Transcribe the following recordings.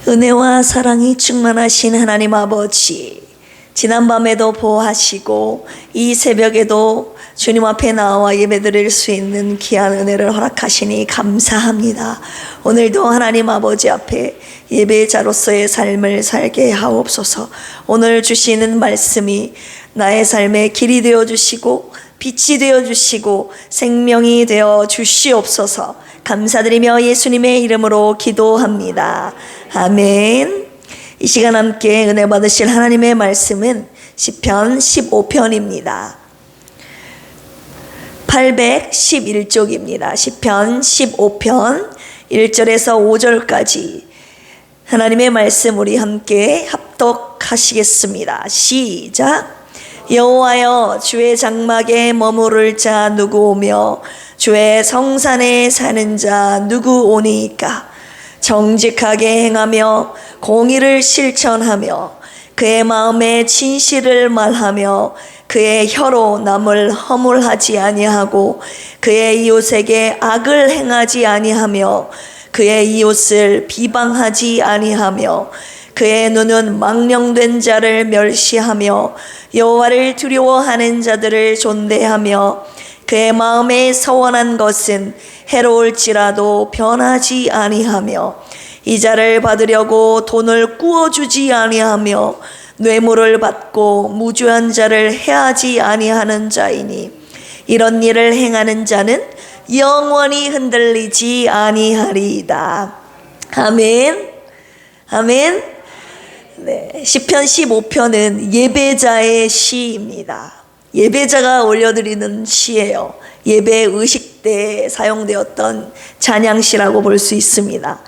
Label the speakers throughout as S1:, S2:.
S1: 은혜와 사랑이 충만하신 하나님 아버지, 지난밤에도 보호하시고 이 새벽에도 주님 앞에 나와 예배드릴 수 있는 귀한 은혜를 허락하시니 감사합니다. 오늘도 하나님 아버지 앞에 예배자로서의 삶을 살게 하옵소서. 오늘 주시는 말씀이 나의 삶의 길이 되어 주시고 빛이 되어 주시고 생명이 되어 주시옵소서. 감사드리며 예수님의 이름으로 기도합니다. 아멘. 이 시간 함께 은혜 받으실 하나님의 말씀은 시편 15편입니다. 811쪽입니다. 시편 15편 1절에서 5절까지 하나님의 말씀 우리 함께 합독하시겠습니다. 시작. 여호와여, 주의 장막에 머무를 자 누구 오며 주의 성산에 사는 자 누구 오니까? 정직하게 행하며 공의를 실천하며 그의 마음에 진실을 말하며 그의 혀로 남을 허물하지 아니하고 그의 이웃에게 악을 행하지 아니하며 그의 이웃을 비방하지 아니하며 그의 눈은 망령된 자를 멸시하며 여호와를 두려워하는 자들을 존대하며 그의 마음에 서원한 것은 해로울지라도 변하지 아니하며 이자를 받으려고 돈을 꾸어주지 아니하며 뇌물을 받고 무죄한 자를 해하지 아니하는 자이니 이런 일을 행하는 자는 영원히 흔들리지 아니하리이다. 아멘. 아멘. 네, 시편 15편은 예배자의 시입니다. 예배자가 올려드리는 시예요. 예배 의식 때 사용되었던 찬양시라고 볼 수 있습니다.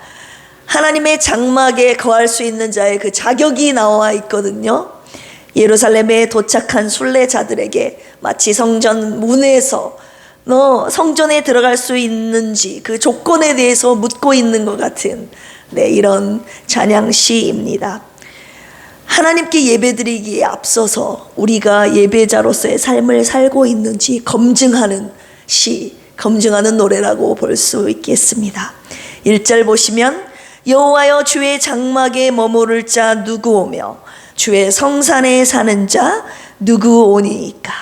S1: 하나님의 장막에 거할 수 있는 자의 그 자격이 나와 있거든요. 예루살렘에 도착한 순례자들에게 마치 성전 문에서 너 성전에 들어갈 수 있는지 그 조건에 대해서 묻고 있는 것 같은 이런 찬양시입니다. 하나님께 예배드리기에 앞서서 우리가 예배자로서의 삶을 살고 있는지 검증하는 시, 검증하는 노래라고 볼 수 있겠습니다. 1절 보시면 여호와여, 주의 장막에 머무를 자 누구 오며 주의 성산에 사는 자 누구 오니까?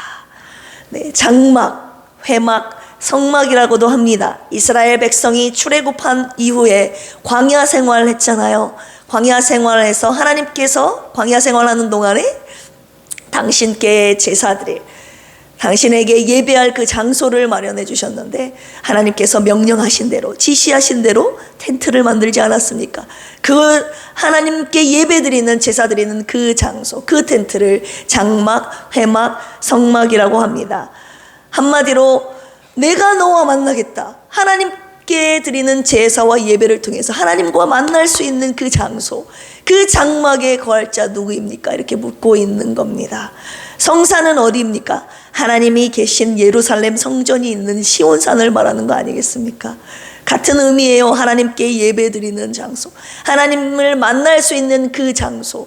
S1: 장막, 회막, 성막이라고도 합니다. 이스라엘 백성이 출애굽한 이후에 광야 생활을 했잖아요. 광야 생활에서 하나님께서 광야 생활하는 동안에 당신께 제사드릴, 당신에게 예배할 그 장소를 마련해 주셨는데 하나님께서 명령하신 대로, 지시하신 대로 텐트를 만들지 않았습니까? 그 하나님께 예배드리는, 제사드리는 그 장소, 그 텐트를 장막, 회막, 성막이라고 합니다. 한마디로 내가 너와 만나겠다. 하나님께 드리는 제사와 예배를 통해서 하나님과 만날 수 있는 그 장소, 그 장막에 거할 자 누구입니까? 이렇게 묻고 있는 겁니다. 성산은 어디입니까? 하나님이 계신 예루살렘 성전이 있는 시온산을 말하는 거 아니겠습니까? 같은 의미예요. 하나님께 예배드리는 장소, 하나님을 만날 수 있는 그 장소,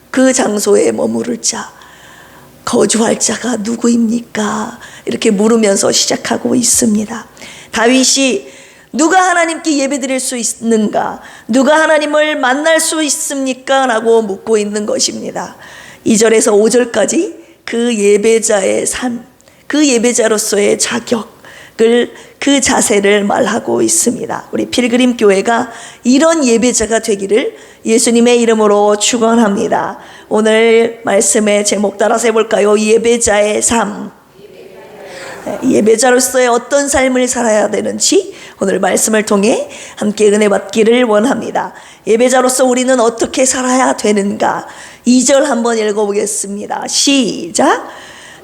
S1: 그 장소에 머무를 자, 거주할 자가 누구입니까? 이렇게 물으면서 시작하고 있습니다. 다윗이 누가 하나님께 예배드릴 수 있는가? 누가 하나님을 만날 수 있습니까? 라고 묻고 있는 것입니다. 2절에서 5절까지 그 예배자의 삶, 그 예배자로서의 자격을, 그 자세를 말하고 있습니다. 우리 필그림 교회가 이런 예배자가 되기를 예수님의 이름으로 축원합니다. 오늘 말씀의 제목 따라서 해볼까요? 예배자의 삶. 예배자로서의 어떤 삶을 살아야 되는지 오늘 말씀을 통해 함께 은혜 받기를 원합니다. 예배자로서 우리는 어떻게 살아야 되는가? 2절 한번 읽어보겠습니다. 시작.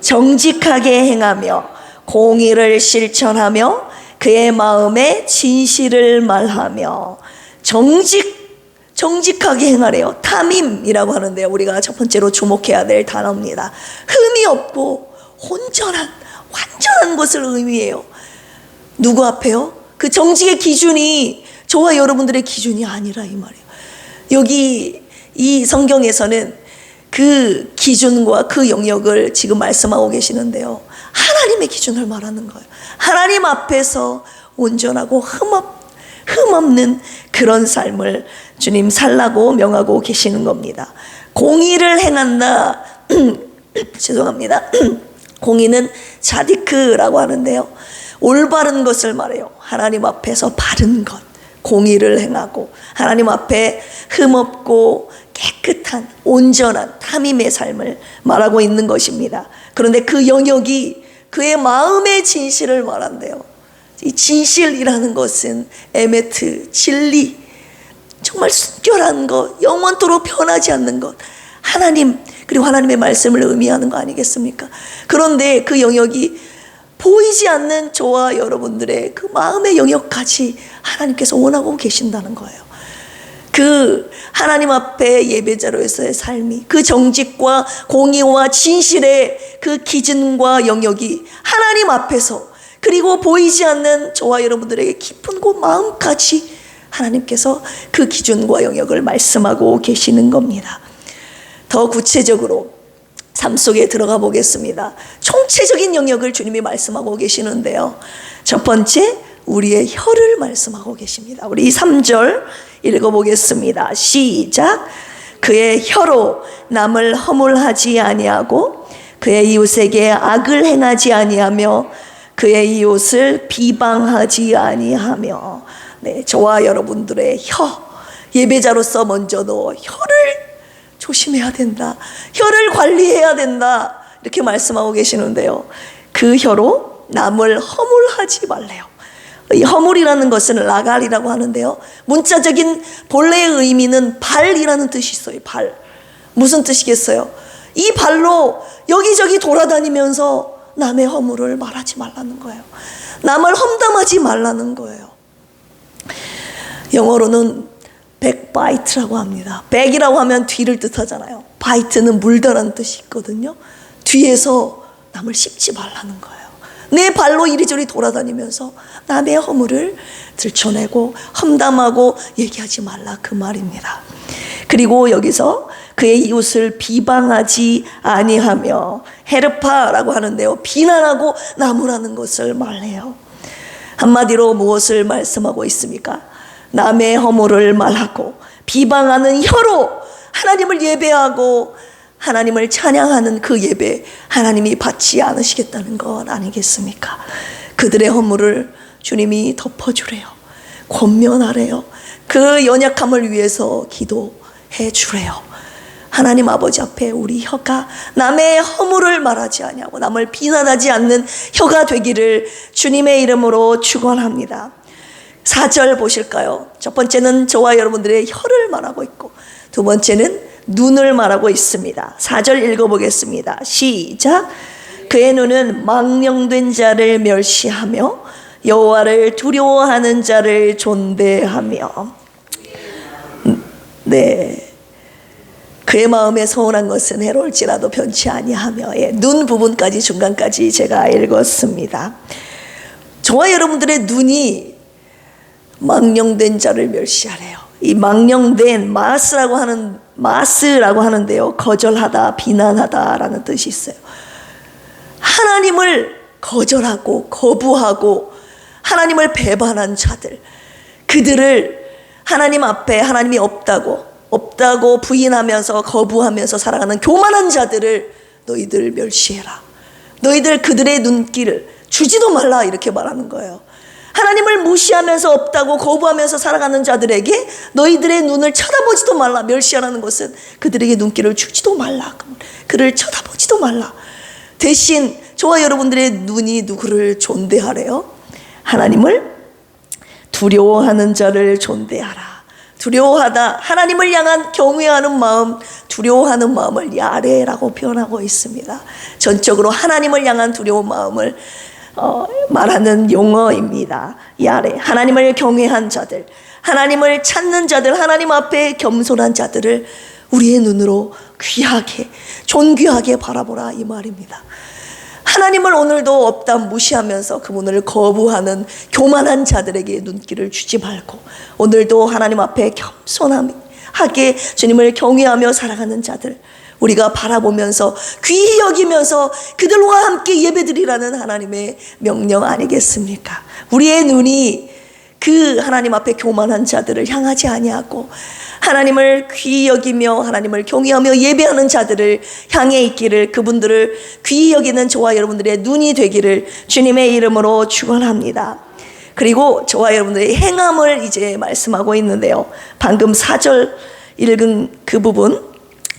S1: 정직하게 행하며 공의를 실천하며 그의 마음에 진실을 말하며. 정직하게 행하래요. 탐임이라고 하는데요, 우리가 첫 번째로 주목해야 될 단어입니다. 흠이 없고 온전한, 완전한 것을 의미해요. 누구 앞에요? 그 정직의 기준이 저와 여러분들의 기준이 아니라 이 말이에요. 여기 이 성경에서는 그 기준과 그 영역을 지금 말씀하고 계시는데요, 하나님의 기준을 말하는 거예요. 하나님 앞에서 온전하고 흠없는 그런 삶을 주님 살라고 명하고 계시는 겁니다. 공의를 행한다. 죄송합니다. 공의는 자디크라고 하는데요, 올바른 것을 말해요. 하나님 앞에서 바른 것, 공의를 행하고 하나님 앞에 흠없고 깨끗한 온전한 탐임의 삶을 말하고 있는 것입니다. 그런데 그 영역이 그의 마음의 진실을 말한대요. 이 진실이라는 것은 에메트, 진리, 정말 순결한 것, 영원토록 변하지 않는 것, 하나님, 그리고 하나님의 말씀을 의미하는 거 아니겠습니까? 그런데 그 영역이 보이지 않는 저와 여러분들의 그 마음의 영역까지 하나님께서 원하고 계신다는 거예요. 그 하나님 앞에 예배자로서의 삶이, 그 정직과 공의와 진실의 그 기준과 영역이 하나님 앞에서, 그리고 보이지 않는 저와 여러분들에게 깊은 곳 마음까지 하나님께서 그 기준과 영역을 말씀하고 계시는 겁니다. 더 구체적으로 삶 속에 들어가 보겠습니다. 총체적인 영역을 주님이 말씀하고 계시는데요, 첫 번째, 우리의 혀를 말씀하고 계십니다. 우리 3절 읽어보겠습니다. 시작. 그의 혀로 남을 허물하지 아니하고 그의 이웃에게 악을 행하지 아니하며 그의 이웃을 비방하지 아니하며. 네, 저와 여러분들의 혀, 예배자로서 먼저도 혀를 조심해야 된다, 혀를 관리해야 된다, 이렇게 말씀하고 계시는데요, 그 혀로 남을 허물하지 말래요. 이 허물이라는 것은 라갈이라고 하는데요, 문자적인 본래의 의미는 발이라는 뜻이 있어요. 발. 무슨 뜻이겠어요? 이 발로 여기저기 돌아다니면서 남의 허물을 말하지 말라는 거예요. 남을 험담하지 말라는 거예요. 영어로는 백바이트라고 합니다. 백이라고 하면 뒤를 뜻하잖아요. 바이트는 물다라는 뜻이 있거든요. 뒤에서 남을 씹지 말라는 거예요. 내 발로 이리저리 돌아다니면서 남의 허물을 들춰내고 험담하고 얘기하지 말라, 그 말입니다. 그리고 여기서 그의 이웃을 비방하지 아니하며, 헤르파라고 하는데요, 비난하고 나무라는 것을 말해요. 한마디로 무엇을 말씀하고 있습니까? 남의 허물을 말하고 비방하는 혀로 하나님을 예배하고 하나님을 찬양하는 그 예배, 하나님이 받지 않으시겠다는 것 아니겠습니까? 그들의 허물을 주님이 덮어주래요. 권면하래요. 그 연약함을 위해서 기도해 주래요. 하나님 아버지 앞에 우리 혀가 남의 허물을 말하지 아니하고 남을 비난하지 않는 혀가 되기를 주님의 이름으로 축원합니다. 4절 보실까요? 첫 번째는 저와 여러분들의 혀를 말하고 있고, 두 번째는 눈을 말하고 있습니다. 4절 읽어보겠습니다. 시작. 그의 눈은 망령된 자를 멸시하며 여호와를 두려워하는 자를 존대하며. 네, 그의 마음에 서운한 것은 해로울지라도 변치 아니하며. 눈 부분까지, 중간까지 제가 읽었습니다. 저와 여러분들의 눈이 망령된 자를 멸시하래요. 이 망령된, 마스라고 하는데요, 거절하다, 비난하다라는 뜻이 있어요. 하나님을 거절하고 거부하고 하나님을 배반한 자들, 그들을 하나님 앞에 하나님이 없다고 부인하면서 거부하면서 살아가는 교만한 자들을 너희들 멸시해라. 너희들 그들의 눈길을 주지도 말라, 이렇게 말하는 거예요. 하나님을 무시하면서 없다고 거부하면서 살아가는 자들에게 너희들의 눈을 쳐다보지도 말라. 멸시하라는 것은 그들에게 눈길을 주지도 말라, 그를 쳐다보지도 말라. 대신 저와 여러분들의 눈이 누구를 존대하래요? 하나님을 두려워하는 자를 존대하라. 두려워하다, 하나님을 향한 경외하는 마음, 두려워하는 마음을 야레라고 표현하고 있습니다. 전적으로 하나님을 향한 두려운 마음을 말하는 용어입니다. 야레, 하나님을 경외한 자들, 하나님을 찾는 자들, 하나님 앞에 겸손한 자들을 우리의 눈으로 귀하게, 존귀하게 바라보라, 이 말입니다. 하나님을 오늘도 없다 무시하면서 그분을 거부하는 교만한 자들에게 눈길을 주지 말고, 오늘도 하나님 앞에 겸손하게 주님을 경외하며 살아가는 자들 우리가 바라보면서 귀히 여기면서 그들과 함께 예배드리라는 하나님의 명령 아니겠습니까? 우리의 눈이 그 하나님 앞에 교만한 자들을 향하지 아니하고 하나님을 귀히 여기며 하나님을 경외하며 예배하는 자들을 향해 있기를, 그분들을 귀히 여기는 저와 여러분들의 눈이 되기를 주님의 이름으로 축원합니다. 그리고 저와 여러분들의 행함을 이제 말씀하고 있는데요, 방금 4절 읽은 그 부분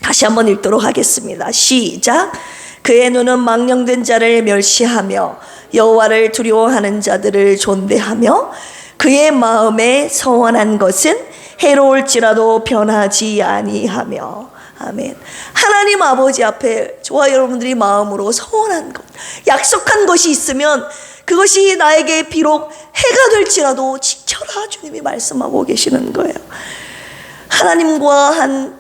S1: 다시 한번 읽도록 하겠습니다. 시작. 그의 눈은 망령된 자를 멸시하며 여호와를 두려워하는 자들을 존대하며 그의 마음에 서원한 것은 해로울지라도 변하지 아니하며. 아멘. 하나님 아버지 앞에 저와 여러분들이 마음으로 서원한 것, 약속한 것이 있으면 그것이 나에게 비록 해가 될지라도 지켜라, 주님이 말씀하고 계시는 거예요. 하나님과 한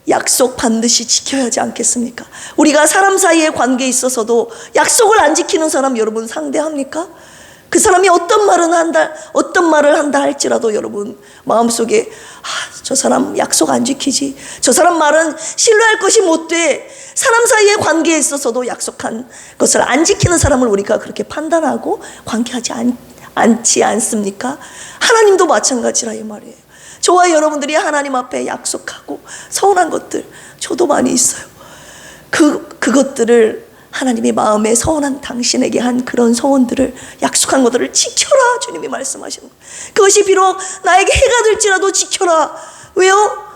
S1: 약속 반드시 지켜야 하지 않겠습니까? 우리가 사람 사이의 관계에 있어서도 약속을 안 지키는 사람 여러분 상대합니까? 그 사람이 어떤 말을 한다 할지라도 여러분 마음속에 저 사람 약속 안 지키지, 저 사람 말은 신뢰할 것이 못 돼. 사람 사이의 관계에 있어서도 약속한 것을 안 지키는 사람을 우리가 그렇게 판단하고 관계하지 않지 않습니까? 하나님도 마찬가지라 이 말이에요. 저와 여러분들이 하나님 앞에 약속하고 서운한 것들 저도 많이 있어요. 그것들을 하나님의 마음에 서운한 당신에게 한 그런 서원들을, 약속한 것들을 지켜라, 주님이 말씀하시는 거예요. 그것이 비록 나에게 해가 될지라도 지켜라. 왜요?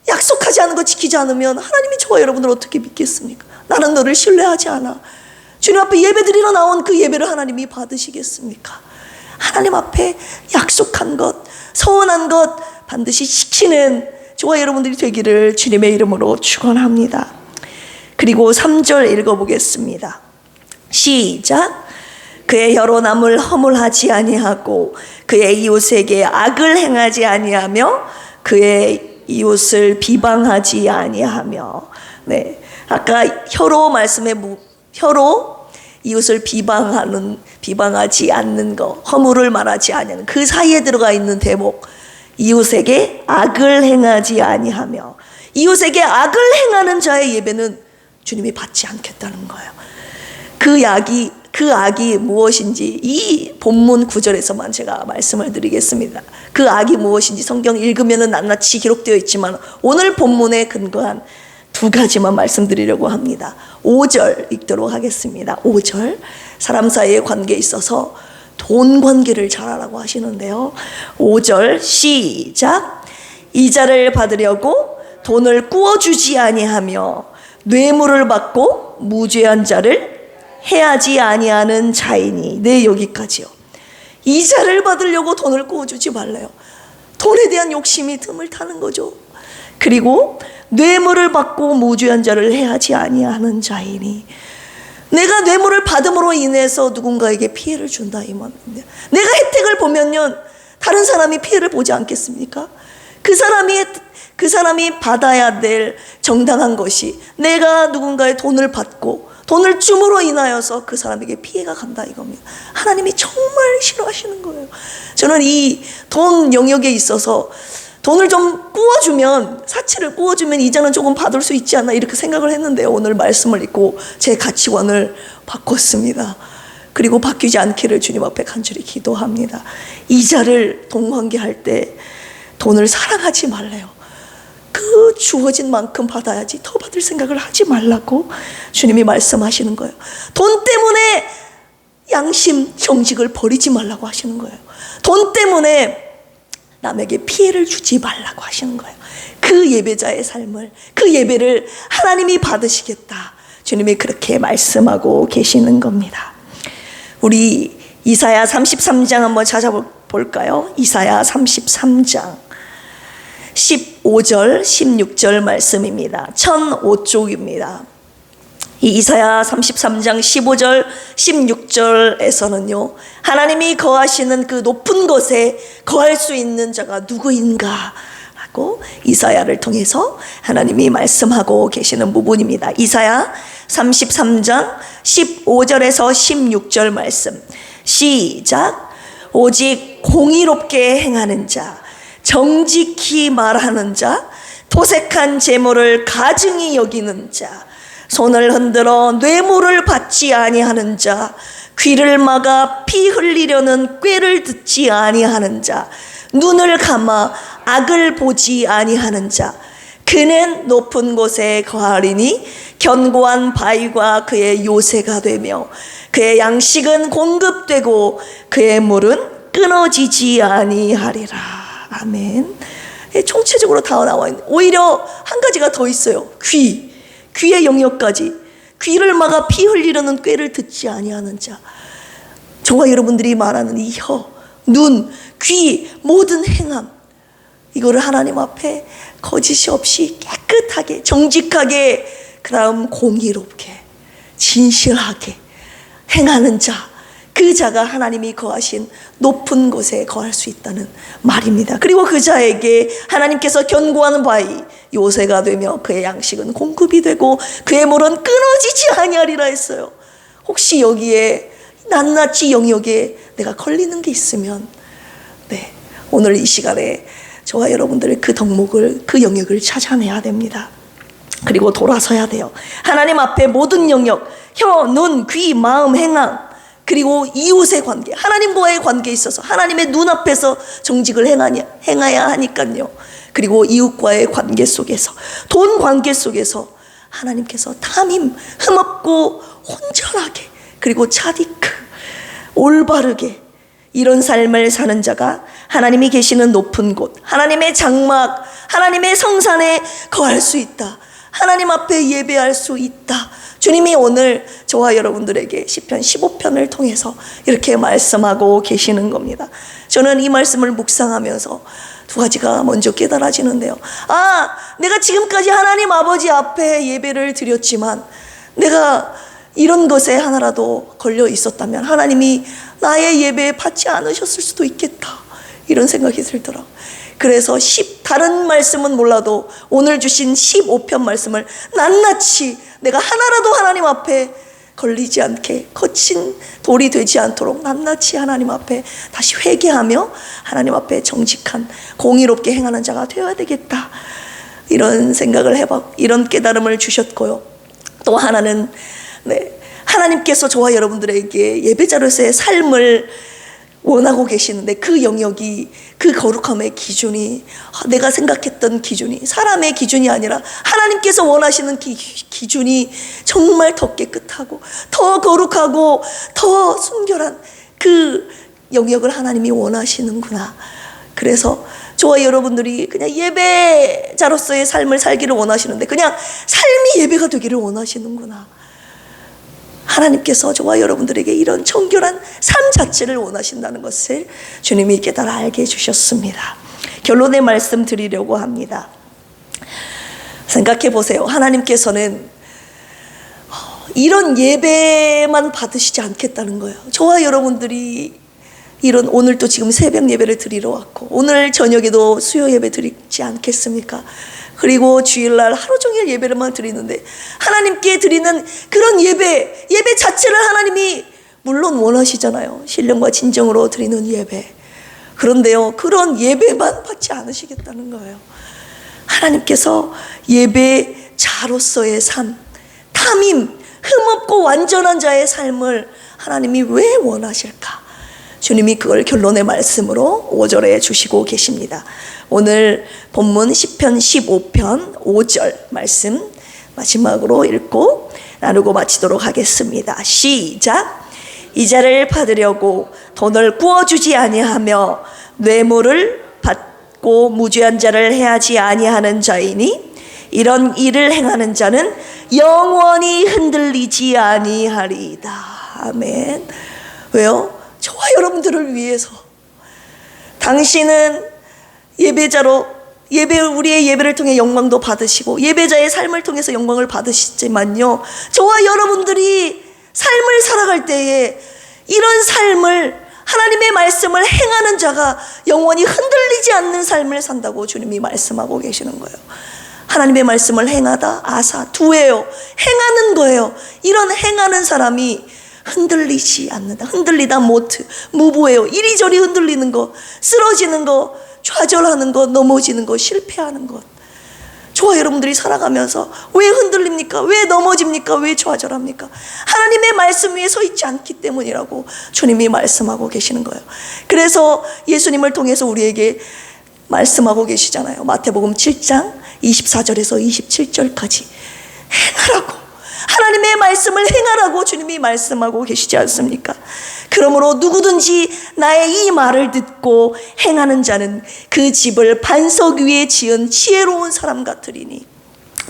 S1: 약속하지 않은 것 지키지 않으면 하나님이 저와 여러분들을 어떻게 믿겠습니까? 나는 너를 신뢰하지 않아. 주님 앞에 예배드리러 나온 그 예배를 하나님이 받으시겠습니까? 하나님 앞에 약속한 것, 서원한 것 반드시 지키는 저와 여러분들이 되기를 주님의 이름으로 축원합니다. 그리고 3절 읽어보겠습니다. 시작. 그의 혀로 남을 허물하지 아니하고 그의 이웃에게 악을 행하지 아니하며 그의 이웃을 비방하지 아니하며. 네, 아까 혀로 말씀에 혀로 이웃을 비방하지 않는 거, 허물을 말하지 않는 그 사이에 들어가 있는 대목, 이웃에게 악을 행하지 아니하며. 이웃에게 악을 행하는 자의 예배는 주님이 받지 않겠다는 거예요. 그 악이 무엇인지 이 본문 9절에서만 제가 말씀을 드리겠습니다. 그 악이 무엇인지 성경 읽으면 낱낱이 기록되어 있지만 오늘 본문에 근거한 2가지만 말씀드리려고 합니다. 5절 읽도록 하겠습니다. 5절. 사람 사이의 관계에 있어서 돈 관계를 잘하라고 하시는데요, 5절 시작. 이자를 받으려고 돈을 꾸어주지 아니하며 뇌물을 받고 무죄한 자를 해하지 아니하는 자이니. 네, 여기까지요. 이자를 받으려고 돈을 꾸어주지 말래요. 돈에 대한 욕심이 틈을 타는 거죠. 그리고 뇌물을 받고 무죄한 자를 해하지 아니하는 자이니. 내가 뇌물을 받음으로 인해서 누군가에게 피해를 준다 이 말입니다. 내가 혜택을 보면요, 다른 사람이 피해를 보지 않겠습니까? 그 사람이 받아야 될 정당한 것이 내가 누군가의 돈을 받고 돈을 줌으로 인하여서 그 사람에게 피해가 간다 이겁니다. 하나님이 정말 싫어하시는 거예요. 저는 이 돈 영역에 있어서 돈을 좀 꾸어주면, 사치를 꾸어주면 이자는 조금 받을 수 있지 않나 이렇게 생각을 했는데요, 오늘 말씀을 읽고 제 가치관을 바꿨습니다. 그리고 바뀌지 않기를 주님 앞에 간절히 기도합니다. 이자를 돈관계할 때 돈을 사랑하지 말래요. 그 주어진 만큼 받아야지 더 받을 생각을 하지 말라고 주님이 말씀하시는 거예요. 돈 때문에 양심, 정직을 버리지 말라고 하시는 거예요. 돈 때문에 남에게 피해를 주지 말라고 하시는 거예요. 그 예배자의 삶을, 그 예배를 하나님이 받으시겠다, 주님이 그렇게 말씀하고 계시는 겁니다. 우리 이사야 33장 한번 찾아볼까요? 이사야 33장 15절 16절 말씀입니다. 1005쪽입니다. 이 이사야 33장 15절 16절에서는요, 하나님이 거하시는 그 높은 곳에 거할 수 있는 자가 누구인가 하고 이사야를 통해서 하나님이 말씀하고 계시는 부분입니다. 이사야 33장 15절에서 16절 말씀 시작. 오직 공의롭게 행하는 자, 정직히 말하는 자, 도색한 재물을 가증히 여기는 자, 손을 흔들어 뇌물을 받지 아니하는 자, 귀를 막아 피 흘리려는 꾀를 듣지 아니하는 자, 눈을 감아 악을 보지 아니하는 자, 그는 높은 곳에 거하리니 견고한 바위가 그의 요새가 되며 그의 양식은 공급되고 그의 물은 끊어지지 아니하리라. 아멘. 총체적으로 다 나와 있는, 오히려 한 가지가 더 있어요. 귀의 영역까지. 귀를 막아 피 흘리려는 꾀를 듣지 아니하는 자. 저와 여러분들이 말하는 이 혀, 눈, 귀, 모든 행함, 이거를 하나님 앞에 거짓이 없이 깨끗하게, 정직하게, 그 다음 공의롭게, 진실하게 행하는 자, 그 자가 하나님이 거하신 높은 곳에 거할 수 있다는 말입니다. 그리고 그 자에게 하나님께서 견고한 바위 요새가 되며 그의 양식은 공급이 되고 그의 물은 끊어지지 아니하리라 했어요. 혹시 여기에 낱낱이 영역에 내가 걸리는 게 있으면, 네, 오늘 이 시간에 저와 여러분들의 그 덕목을, 그 영역을 찾아내야 됩니다. 그리고 돌아서야 돼요. 하나님 앞에 모든 영역, 혀, 눈, 귀, 마음, 행함, 그리고 이웃의 관계, 하나님과의 관계에 있어서 하나님의 눈앞에서 정직을 행해야 하니까요. 그리고 이웃과의 관계 속에서, 돈 관계 속에서 하나님께서 탐임, 흠없고 온전하게, 그리고 차디크, 올바르게 이런 삶을 사는 자가 하나님이 계시는 높은 곳, 하나님의 장막, 하나님의 성산에 거할 수 있다. 하나님 앞에 예배할 수 있다. 주님이 오늘 저와 여러분들에게 시편 15편을 통해서 이렇게 말씀하고 계시는 겁니다. 저는 이 말씀을 묵상하면서 두 가지가 먼저 깨달아지는데요. 내가 지금까지 하나님 아버지 앞에 예배를 드렸지만 내가 이런 것에 하나라도 걸려 있었다면 하나님이 나의 예배에 받지 않으셨을 수도 있겠다, 이런 생각이 들더라고요. 그래서 다른 말씀은 몰라도 오늘 주신 15편 말씀을 낱낱이 내가 하나라도 하나님 앞에 걸리지 않게, 거친 돌이 되지 않도록 낱낱이 하나님 앞에 다시 회개하며 하나님 앞에 정직한 공의롭게 행하는 자가 되어야 되겠다, 이런 생각을 해봤고 이런 깨달음을 주셨고요. 또 하나는, 네, 하나님께서 저와 여러분들에게 예배자로서의 삶을 원하고 계시는데 그 영역이, 그 거룩함의 기준이 내가 생각했던 기준이, 사람의 기준이 아니라 하나님께서 원하시는 기준이 정말 더 깨끗하고 더 거룩하고 더 순결한 그 영역을 하나님이 원하시는구나. 그래서 저와 여러분들이 그냥 예배자로서의 삶을 살기를 원하시는데 그냥 삶이 예배가 되기를 원하시는구나. 하나님께서 저와 여러분들에게 이런 정결한 삶 자체를 원하신다는 것을 주님이 깨달아 알게 해주셨습니다. 결론의 말씀 드리려고 합니다. 생각해 보세요. 하나님께서는 이런 예배만 받으시지 않겠다는 거예요. 저와 여러분들이 이런, 오늘도 지금 새벽 예배를 드리러 왔고 오늘 저녁에도 수요 예배 드리지 않겠습니까? 그리고 주일날 하루 종일 예배를만 드리는데 하나님께 드리는 그런 예배 자체를 하나님이 물론 원하시잖아요. 신령과 진정으로 드리는 예배. 그런데요, 그런 예배만 받지 않으시겠다는 거예요. 하나님께서 예배자로서의 삶, 탐임, 흠없고 완전한 자의 삶을 하나님이 왜 원하실까? 주님이 그걸 결론의 말씀으로 5절에 주시고 계십니다. 오늘 본문 시편 15편 5절 말씀 마지막으로 읽고 나누고 마치도록 하겠습니다. 시작. 이자를 받으려고 돈을 구워주지 아니하며 뇌물을 받고 무죄한 자를 해하지 아니하는 자이니 이런 일을 행하는 자는 영원히 흔들리지 아니하리이다. 아멘. 왜요? 저와 여러분들을 위해서 당신은 예배자로 우리의 예배를 통해 영광도 받으시고 예배자의 삶을 통해서 영광을 받으시지만요, 저와 여러분들이 삶을 살아갈 때에 이런 삶을, 하나님의 말씀을 행하는 자가 영원히 흔들리지 않는 삶을 산다고 주님이 말씀하고 계시는 거예요. 하나님의 말씀을 행하다, 아사, 두예요. 행하는 거예요. 이런 행하는 사람이 흔들리지 않는다. 흔들리다 모트, 무보예요. 이리저리 흔들리는 거, 쓰러지는 거, 좌절하는 것, 넘어지는 것, 실패하는 것, 저와 여러분들이 살아가면서 왜 흔들립니까? 왜 넘어집니까? 왜 좌절합니까? 하나님의 말씀 위에 서 있지 않기 때문이라고 주님이 말씀하고 계시는 거예요. 그래서 예수님을 통해서 우리에게 말씀하고 계시잖아요. 마태복음 7장 24절에서 27절까지 행하라고, 하나님의 말씀을 행하라고 주님이 말씀하고 계시지 않습니까? 그러므로 누구든지 나의 이 말을 듣고 행하는 자는 그 집을 반석 위에 지은 지혜로운 사람 같으리니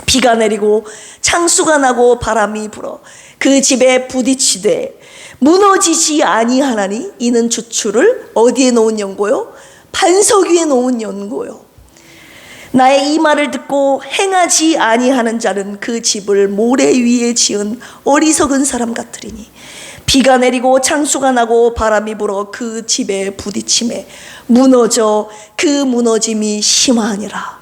S1: 비가 내리고 창수가 나고 바람이 불어 그 집에 부딪히되 무너지지 아니하나니 이는 주추를 어디에 놓은 연고요? 반석 위에 놓은 연고요. 나의 이 말을 듣고 행하지 아니하는 자는 그 집을 모래 위에 지은 어리석은 사람 같으리니 비가 내리고 창수가 나고 바람이 불어 그 집에 부딪힘에 무너져 그 무너짐이 심하니라.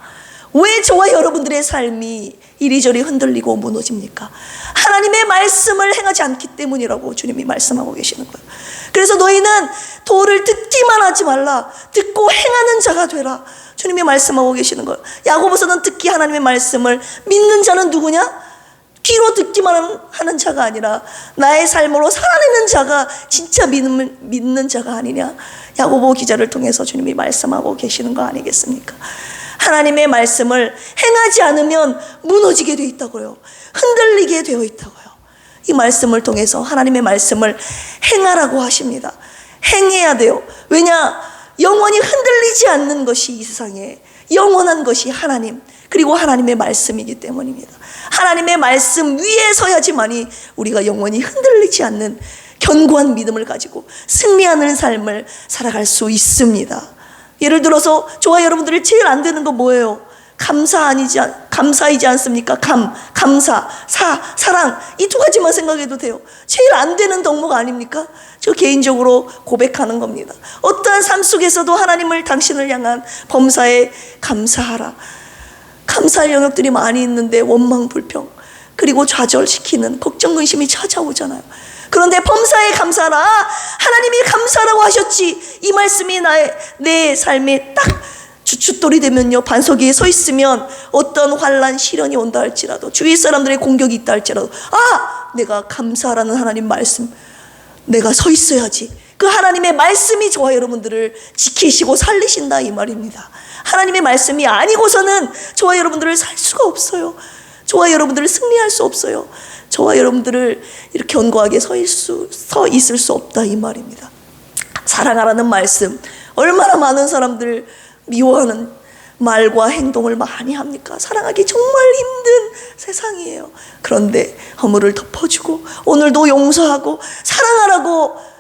S1: 왜 저와 여러분들의 삶이 이리저리 흔들리고 무너집니까? 하나님의 말씀을 행하지 않기 때문이라고 주님이 말씀하고 계시는 거예요. 그래서 너희는 도를 듣기만 하지 말라, 듣고 행하는 자가 되라, 주님이 말씀하고 계시는 거예요. 야고보서는 특히 하나님의 말씀을 믿는 자는 누구냐? 귀로 듣기만 하는 자가 아니라 나의 삶으로 살아내는 자가 진짜 믿는 자가 아니냐. 야고보 기자를 통해서 주님이 말씀하고 계시는 거 아니겠습니까? 하나님의 말씀을 행하지 않으면 무너지게 되어 있다고요. 흔들리게 되어 있다고요. 이 말씀을 통해서 하나님의 말씀을 행하라고 하십니다. 행해야 돼요. 왜냐? 영원히 흔들리지 않는 것이 이 세상에 영원한 것이 하나님, 그리고 하나님의 말씀이기 때문입니다. 하나님의 말씀 위에 서야지만이 우리가 영원히 흔들리지 않는 견고한 믿음을 가지고 승리하는 삶을 살아갈 수 있습니다. 예를 들어서 저와 여러분들이 제일 안 되는 건 뭐예요? 감사이지 않습니까? 감사, 사랑, 이 두 가지만 생각해도 돼요. 제일 안 되는 덕목 아닙니까? 저 개인적으로 고백하는 겁니다. 어떠한 삶 속에서도 하나님을, 당신을 향한 범사에 감사하라. 감사할 영역들이 많이 있는데 원망, 불평, 그리고 좌절시키는 걱정, 근심이 찾아오잖아요. 그런데 범사에 감사하라. 하나님이 감사라고 하셨지. 이 말씀이 내 삶에 딱 주춧돌이 되면요, 반석 위에 서 있으면 어떤 환난, 시련이 온다 할지라도, 주위 사람들의 공격이 있다 할지라도, 내가 감사하라는 하나님 말씀, 내가 서 있어야지. 그 하나님의 말씀이 저와 여러분들을 지키시고 살리신다, 이 말입니다. 하나님의 말씀이 아니고서는 저와 여러분들을 살 수가 없어요. 저와 여러분들을 승리할 수 없어요. 저와 여러분들을 이렇게 견고하게 서 있을 수 없다, 이 말입니다. 사랑하라는 말씀, 얼마나 많은 사람들 미워하는 말과 행동을 많이 합니까? 사랑하기 정말 힘든 세상이에요. 그런데 허물을 덮어주고 오늘도 용서하고 사랑하라고,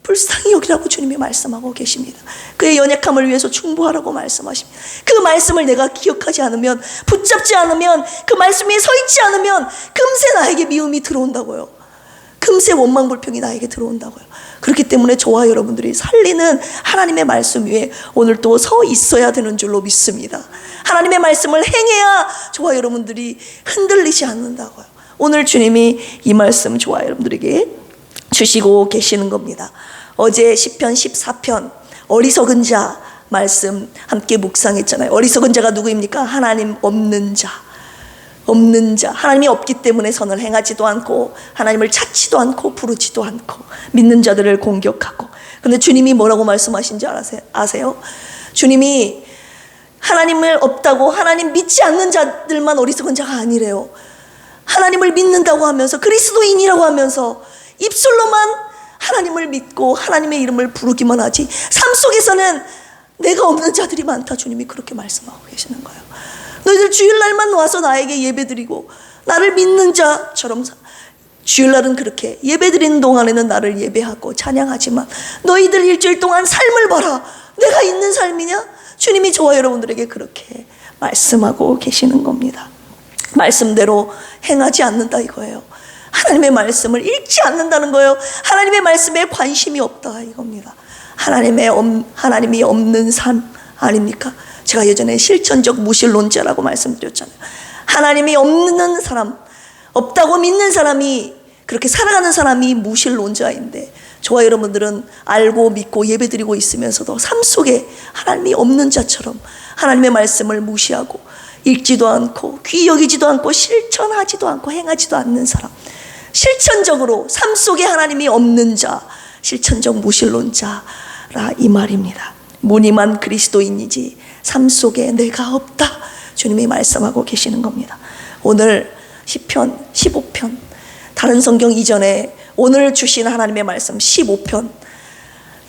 S1: 불쌍히 여기라고 주님이 말씀하고 계십니다. 그의 연약함을 위해서 충보하라고 말씀하십니다. 그 말씀을 내가 기억하지 않으면, 붙잡지 않으면, 그 말씀에 서 있지 않으면 금세 나에게 미움이 들어온다고요. 금세 원망, 불평이 나에게 들어온다고요. 그렇기 때문에 저와 여러분들이 살리는 하나님의 말씀 위에 오늘 또 서 있어야 되는 줄로 믿습니다. 하나님의 말씀을 행해야 저와 여러분들이 흔들리지 않는다고요. 오늘 주님이 이 말씀 저와 여러분들에게 주시고 계시는 겁니다. 어제 시편 14편 어리석은 자 말씀 함께 묵상했잖아요. 어리석은 자가 누구입니까? 하나님 없는 자. 하나님이 없기 때문에 선을 행하지도 않고 하나님을 찾지도 않고 부르지도 않고 믿는 자들을 공격하고. 그런데 주님이 뭐라고 말씀하신지 아세요? 주님이 하나님을 없다고, 하나님 믿지 않는 자들만 어리석은 자가 아니래요. 하나님을 믿는다고 하면서, 그리스도인이라고 하면서 입술로만 하나님을 믿고 하나님의 이름을 부르기만 하지 삶 속에서는 내가 없는 자들이 많다, 주님이 그렇게 말씀하고 계시는 거예요. 너희들 주일날만 와서 나에게 예배드리고 나를 믿는 자처럼, 주일날은 그렇게 예배드리는 동안에는 나를 예배하고 찬양하지만 너희들 일주일 동안 삶을 봐라, 내가 있는 삶이냐? 주님이 저와 여러분들에게 그렇게 말씀하고 계시는 겁니다. 말씀대로 행하지 않는다 이거예요. 하나님의 말씀을 읽지 않는다는 거예요. 하나님의 말씀에 관심이 없다 이겁니다. 하나님이 없는 삶 아닙니까? 제가 예전에 실천적 무신론자라고 말씀드렸잖아요. 하나님이 없는 사람, 없다고 믿는 사람이, 그렇게 살아가는 사람이 무신론자인데, 저와 여러분들은 알고 믿고 예배드리고 있으면서도 삶 속에 하나님이 없는 자처럼 하나님의 말씀을 무시하고 읽지도 않고 귀 여기지도 않고 실천하지도 않고 행하지도 않는 사람, 실천적으로 삶 속에 하나님이 없는 자, 실천적 무신론자라 이 말입니다. 무늬만 그리스도인이지 삶 속에 내가 없다, 주님이 말씀하고 계시는 겁니다. 오늘 시편 15편, 다른 성경 이전에 오늘 주신 하나님의 말씀 15편,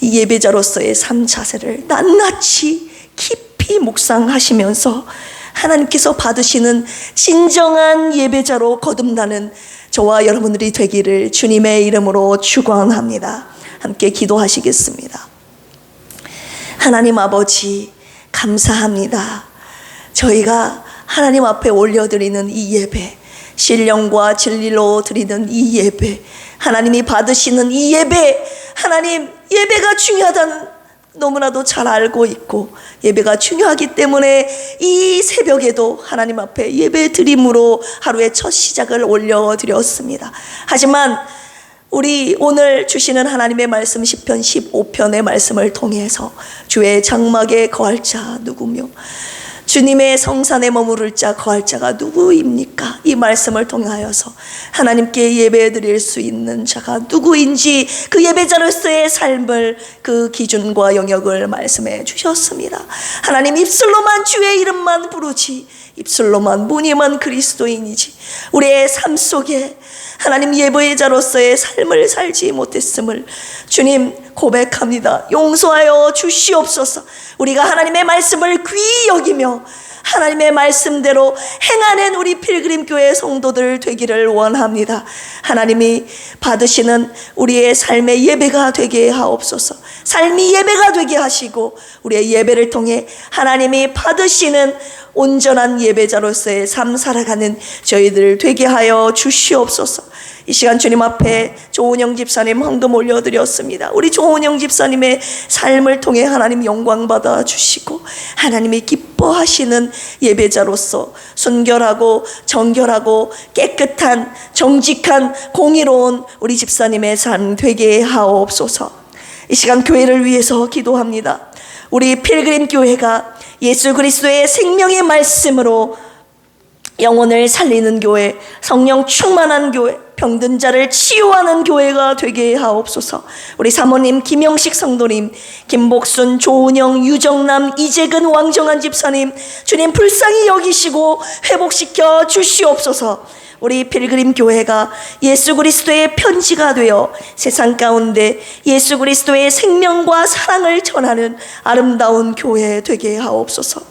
S1: 이 예배자로서의 삶 자세를 낱낱이 깊이 묵상하시면서 하나님께서 받으시는 진정한 예배자로 거듭나는 저와 여러분들이 되기를 주님의 이름으로 축원합니다. 함께 기도하시겠습니다. 하나님 아버지, 감사합니다. 저희가 하나님 앞에 올려드리는 이 예배, 신령과 진리로 드리는 이 예배, 하나님이 받으시는 이 예배, 하나님 예배가 중요하다는 너무나도 잘 알고 있고, 예배가 중요하기 때문에 이 새벽에도 하나님 앞에 예배 드림으로 하루의 첫 시작을 올려드렸습니다. 하지만 우리 오늘 주시는 하나님의 말씀 시편 15편의 말씀을 통해서 주의 장막에 거할 자 누구며 주님의 성산에 머무를 자 거할 자가 누구입니까? 이 말씀을 통하여서 하나님께 예배 드릴 수 있는 자가 누구인지 그 예배자로서의 삶을, 그 기준과 영역을 말씀해 주셨습니다. 하나님, 입술로만 주의 이름만 부르지, 입술로만 무늬만 그리스도인이지 우리의 삶 속에 하나님 예배자로서의 삶을 살지 못했음을 주님 고백합니다. 용서하여 주시옵소서. 우리가 하나님의 말씀을 귀히 여기며 하나님의 말씀대로 행하는 우리 필그림교회 성도들 되기를 원합니다. 하나님이 받으시는 우리의 삶의 예배가 되게 하옵소서. 삶이 예배가 되게 하시고 우리의 예배를 통해 하나님이 받으시는 온전한 예배자로서의 삶 살아가는 저희들 되게 하여 주시옵소서. 이 시간 주님 앞에 조은영 집사님 헌금 올려드렸습니다. 우리 조은영 집사님의 삶을 통해 하나님 영광 받아 주시고 하나님이 기뻐하시는 예배자로서 순결하고 정결하고 깨끗한 정직한 공의로운 우리 집사님의 삶 되게 하옵소서. 이 시간 교회를 위해서 기도합니다. 우리 필그림 교회가 예수 그리스도의 생명의 말씀으로 영혼을 살리는 교회, 성령 충만한 교회, 병든 자를 치유하는 교회가 되게 하옵소서. 우리 사모님 김영식 성도님, 김복순, 조은영, 유정남, 이재근, 왕정한 집사님, 주님 불쌍히 여기시고 회복시켜 주시옵소서. 우리 필그림 교회가 예수 그리스도의 편지가 되어 세상 가운데 예수 그리스도의 생명과 사랑을 전하는 아름다운 교회 되게 하옵소서.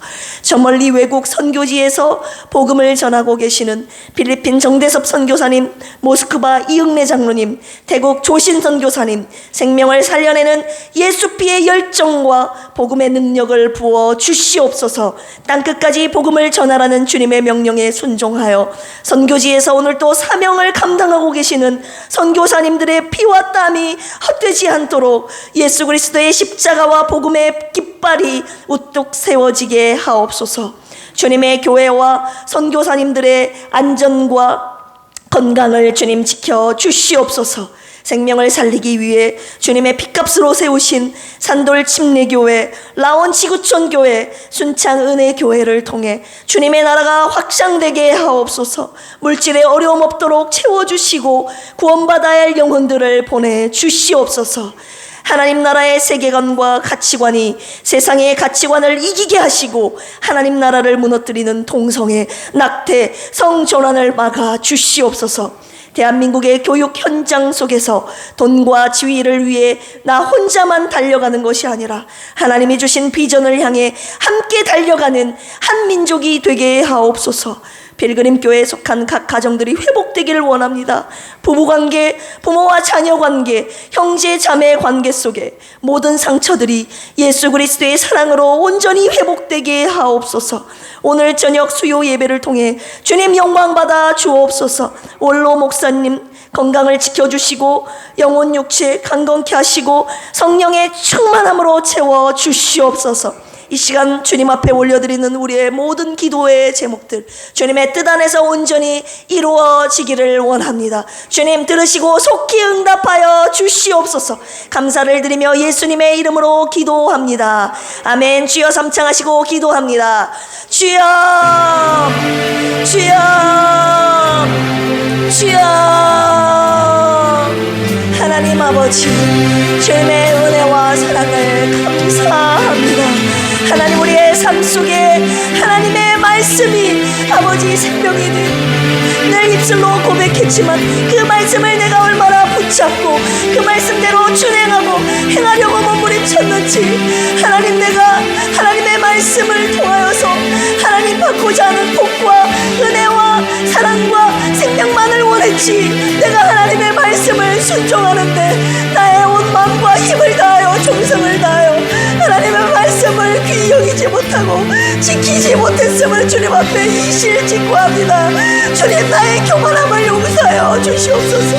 S1: 저 멀리 외국 선교지에서 복음을 전하고 계시는 필리핀 정대섭 선교사님, 모스크바 이응래 장로님, 태국 조신 선교사님, 생명을 살려내는 예수피의 열정과 복음의 능력을 부어 주시옵소서. 땅끝까지 복음을 전하라는 주님의 명령에 순종하여 선교지에서 오늘 또 사명을 감당하고 계시는 선교사님들의 피와 땀이 헛되지 않도록 예수 그리스도의 십자가와 복음의 깃발이 우뚝 세워지게 하옵소서. 주님의 교회와 선교사님들의 안전과 건강을 주님 지켜 주시옵소서. 생명을 살리기 위해 주님의 핏값으로 세우신 산돌 침례교회, 라온 지구촌교회, 순창 은혜교회를 통해 주님의 나라가 확장되게 하옵소서. 물질에 어려움 없도록 채워주시고 구원받아야 할 영혼들을 보내주시옵소서. 하나님 나라의 세계관과 가치관이 세상의 가치관을 이기게 하시고 하나님 나라를 무너뜨리는 동성애, 낙태, 성전환을 막아 주시옵소서. 대한민국의 교육 현장 속에서 돈과 지위를 위해 나 혼자만 달려가는 것이 아니라 하나님이 주신 비전을 향해 함께 달려가는 한 민족이 되게 하옵소서. 필그림교회에 속한 각 가정들이 회복되기를 원합니다. 부부관계, 부모와 자녀관계, 형제 자매 관계 속에 모든 상처들이 예수 그리스도의 사랑으로 온전히 회복되게 하옵소서. 오늘 저녁 수요 예배를 통해 주님 영광 받아 주옵소서. 원로 목사님 건강을 지켜주시고 영혼 육체 강건케 하시고 성령의 충만함으로 채워 주시옵소서. 이 시간 주님 앞에 올려드리는 우리의 모든 기도의 제목들 주님의 뜻 안에서 온전히 이루어지기를 원합니다. 주님 들으시고 속히 응답하여 주시옵소서. 감사를 드리며 예수님의 이름으로 기도합니다. 아멘. 주여 삼창하시고 기도합니다. 주여 주여 주여. 하나님 아버지 주님의 은혜와 사랑을 감사합니다. 하나님 우리의 삶 속에 하나님의 말씀이 아버지 생명이 늘 입술로 고백했지만 그 말씀을 내가 얼마나 붙잡고 그 말씀대로 준행하고 행하려고 몸부림쳤는지 하나님 내가 하나님의 말씀을 통하여서 하나님 받고자 하는 복과 은혜와 사랑과 생명만을 원했지 내가 하나님의 말씀을 순종하는데 나의 온 마음과 힘을 다하여 정성을 다하여 하나님의 말씀을 귀히 여기지 못하고 지키지 못했음을 주님 앞에 이실직고합니다. 주님 나의 교만함을 용서하여 주시옵소서.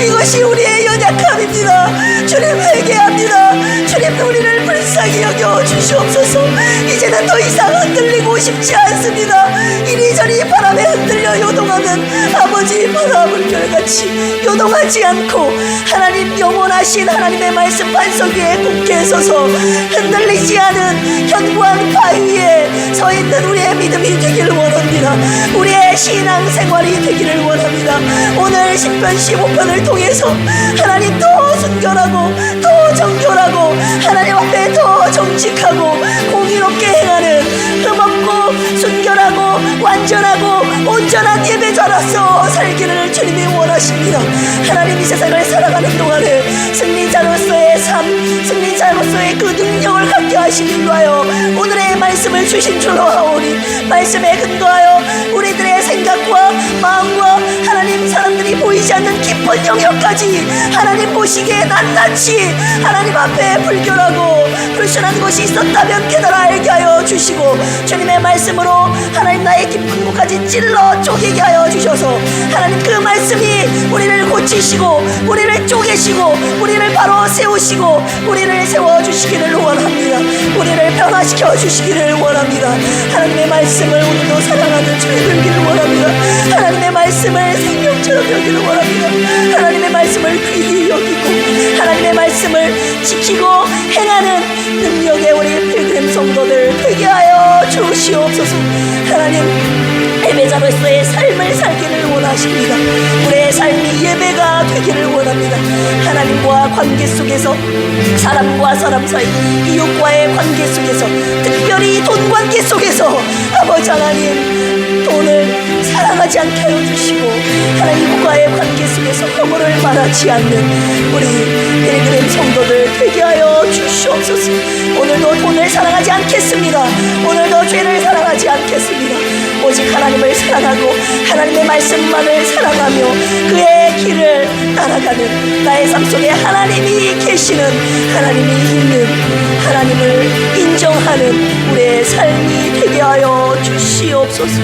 S1: 이것이 우리의 연약함입니다. 주님 회개합니다. 주님 우리를 불쌍히 여겨 주시옵소서. 이제는 더 이상 흔들리고 싶지 않습니다. 이리저리 바람에 흔들려 요동하는 아버지 바람물결같이 요동하지 않고 하나님 영원하신 하나님의 말씀 반석 위에 굳게 서서 흔들리지 않은 견고한 바위 위에 서 있는 우리의 믿음이 되기를 원합니다. 우리의 신앙생활이 되기를 원합니다. 오늘 10편 15편을 통해서 하나님 더 순결하고 더 정결하고 하나님 앞에 더 정직하고 공의롭게 행하는 흠없고 순결하고 완전하고 온전한 예배자로서 살기를 주님이 원하십니다. 하나님 이 세상을 살아가는 동안에 승리자로서의 삶, 승리자로서의 그 능력을 갖게 하시기 위하여 오늘의 말씀을 주신 줄로 하오니 말씀에 근거하여 우리들의 생각과 마음과 하나님 사람들이 보이지 않는 깊은 영역까지 하나님 보시기에 낱낱이 하나님 앞에 불결하고 불순한 것이 있었다면 깨달아 알게 하여 주시고 주님의 말씀으로 하나님 나의 깊은 곳까지 찔러 쪼개게 하여 주셔서 하나님 그 말씀이 우리를 고치시고 우리를 쪼개시고 우리를 바로 세우시고 우리를 세워주시기를 원합니다. 우리를 변화시켜 주시기를 원합니다. 하나님의 말씀을 오늘도 사랑하는 저희 되기를 원합니다. 하나님의 말씀을 생명처럼 여기를 원합니다. 하나님의 말씀을 귀히 여기고 하나님의 말씀을 지키고 행하는 능력의 우리 필그림 성도들 되게 하여 주시옵소서. 하나님 예배자로서의 삶을 살기를 원하십니다. 우리의 삶이 예배가 되기를 원합니다. 하나님과 관계 속에서 사람과 사람 사이 이웃과의 관계 속에서 특별히 돈 관계 속에서 아버지 하나님 돈을 사랑하지 않게 하여 주시고 하나님과의 관계 속에서 허물을 말하지 않는 우리 필그림 성도들 되게 하여 주시옵소서. 오늘도 돈을 사랑하지 않겠습니다. 오늘도 죄를 사랑하지 않겠습니다. 오직 하나님을 사랑하고 하나님의 말씀만을 사랑하며 그의 길을 따라가는 나의 삶 속에 하나님이 계시는 하나님이 있는 하나님을 인정하는 우리의 삶이 되게 하여 주시옵소서.